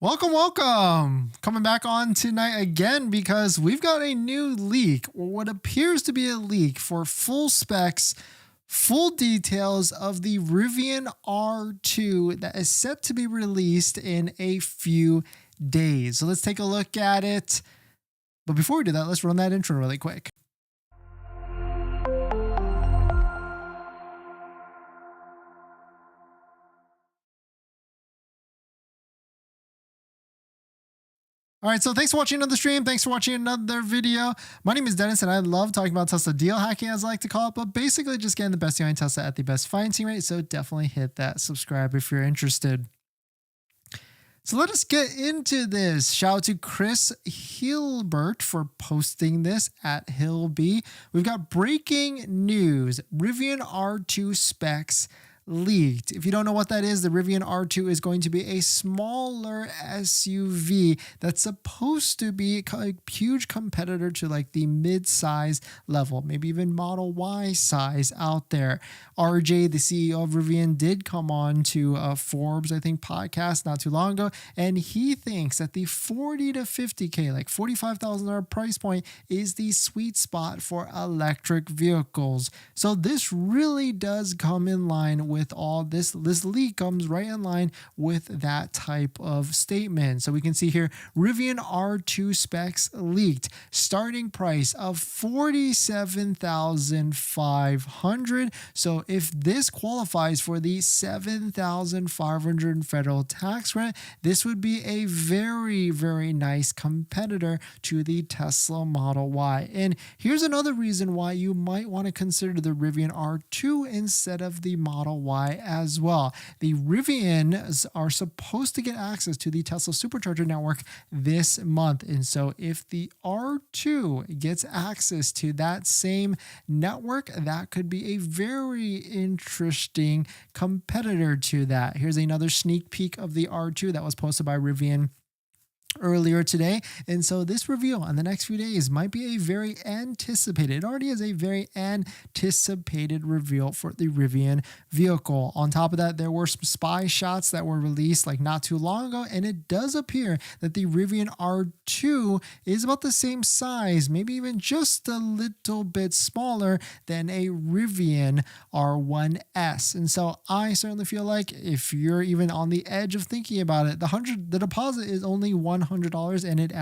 Welcome, welcome. Coming back on tonight again because we've got a new leak, or what appears to be a leak for full specs, full details of the Rivian R2 that is set to be released in a few days. So let's take a look at it. But before we do that, let's run that intro really quick. All right, so thanks for watching another stream. Thanks for watching another video. My name is Dennis, and I love talking about Tesla deal hacking, as I like to call it, but basically just getting the best deal on Tesla at the best financing rate. So definitely hit that subscribe if you're interested. So let us get into this. Shout out to Chris Hilbert for posting this at Hillb. We've got breaking news. Rivian R2 specs leaked. If you don't know what that is, the Rivian R2 is going to be a smaller SUV that's supposed to be a huge competitor to like the mid-size level, maybe even Model Y size out there. RJ, the CEO of Rivian, did come on to Forbes, I think, podcast not too long ago, and he thinks that the 40 to 50K, like $45,000 price point, is the sweet spot for electric vehicles. So this really does come in line with all this leak comes right in line with that type of statement. So we can see here Rivian R2 specs leaked, starting price of $47,500. So if this qualifies for the $7,500 federal tax credit, this would be a very, very nice competitor to the Tesla Model Y. And here's another reason why you might want to consider the Rivian R2 instead of the Model Y as well. The Rivians are supposed to get access to the Tesla Supercharger network this month. And so if the R2 gets access to that same network, that could be a very interesting competitor to that. Here's another sneak peek of the R2 that was posted by Rivian earlier today. And so this reveal in the next few days might be a very anticipated, it already is a very anticipated reveal for the Rivian vehicle. On top of that, there were some spy shots that were released like not too long ago, and it does appear that the Rivian R2 is about the same size, maybe even just a little bit smaller than a Rivian R1S. And so I certainly feel like if you're even on the edge of thinking about it, the deposit is only $100 and it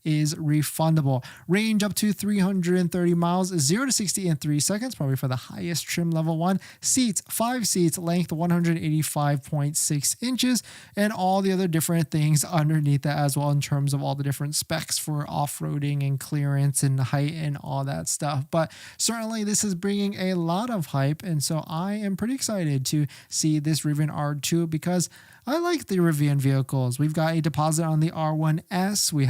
is refundable. Range up to 330 miles, 0 to 60 in 3 seconds, probably for the highest trim level one. Seats, 5 seats, length 185.6 inches, and all the other different things underneath that as well in terms of all the different specs for off-roading and clearance and height and all that stuff. But certainly this is bringing a lot of hype, and so I am pretty excited to see this Rivian R2 because I like the Rivian vehicles. We've got a deposit on the R1S. We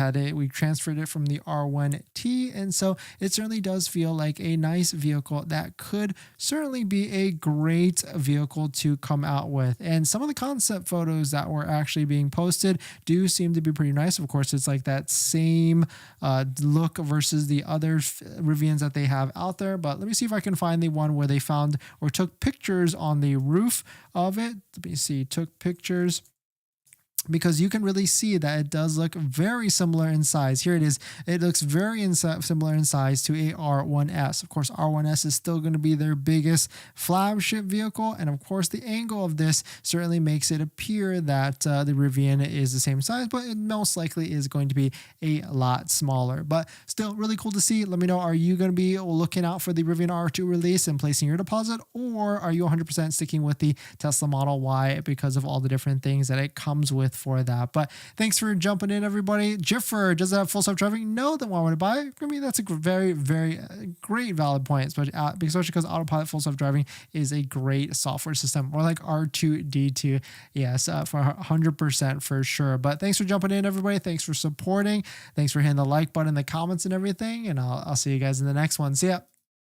transferred it from the R1T. And so it certainly does feel like a nice vehicle that could certainly be a great vehicle to come out with. And some of the concept photos that were actually being posted do seem to be pretty nice. Of course, it's like that same look versus the other Rivians that they have out there. But let me see if I can find the one where they found or took pictures on the roof of it. Let me see, took pictures, because you can really see that it does look very similar in size. Here it is. It looks very similar in size to a R1S. Of course, R1S is still going to be their biggest flagship vehicle. And of course, the angle of this certainly makes it appear that the Rivian is the same size, but it most likely is going to be a lot smaller. But still really cool to see. Let me know, are you going to be looking out for the Rivian R2 release and placing your deposit, or are you 100% sticking with the Tesla Model Y because of all the different things that it comes with for that? But thanks for jumping in, everybody. Jiffer, does it have full self-driving? No, then why would I buy it? I mean, that's a very, very great valid point, especially because Autopilot full self-driving is a great software system, or like R2D2. Yes, for 100% for sure. But thanks for jumping in, everybody. Thanks for supporting. Thanks for hitting the like button, the comments, and everything. And I'll see you guys in the next one. See ya.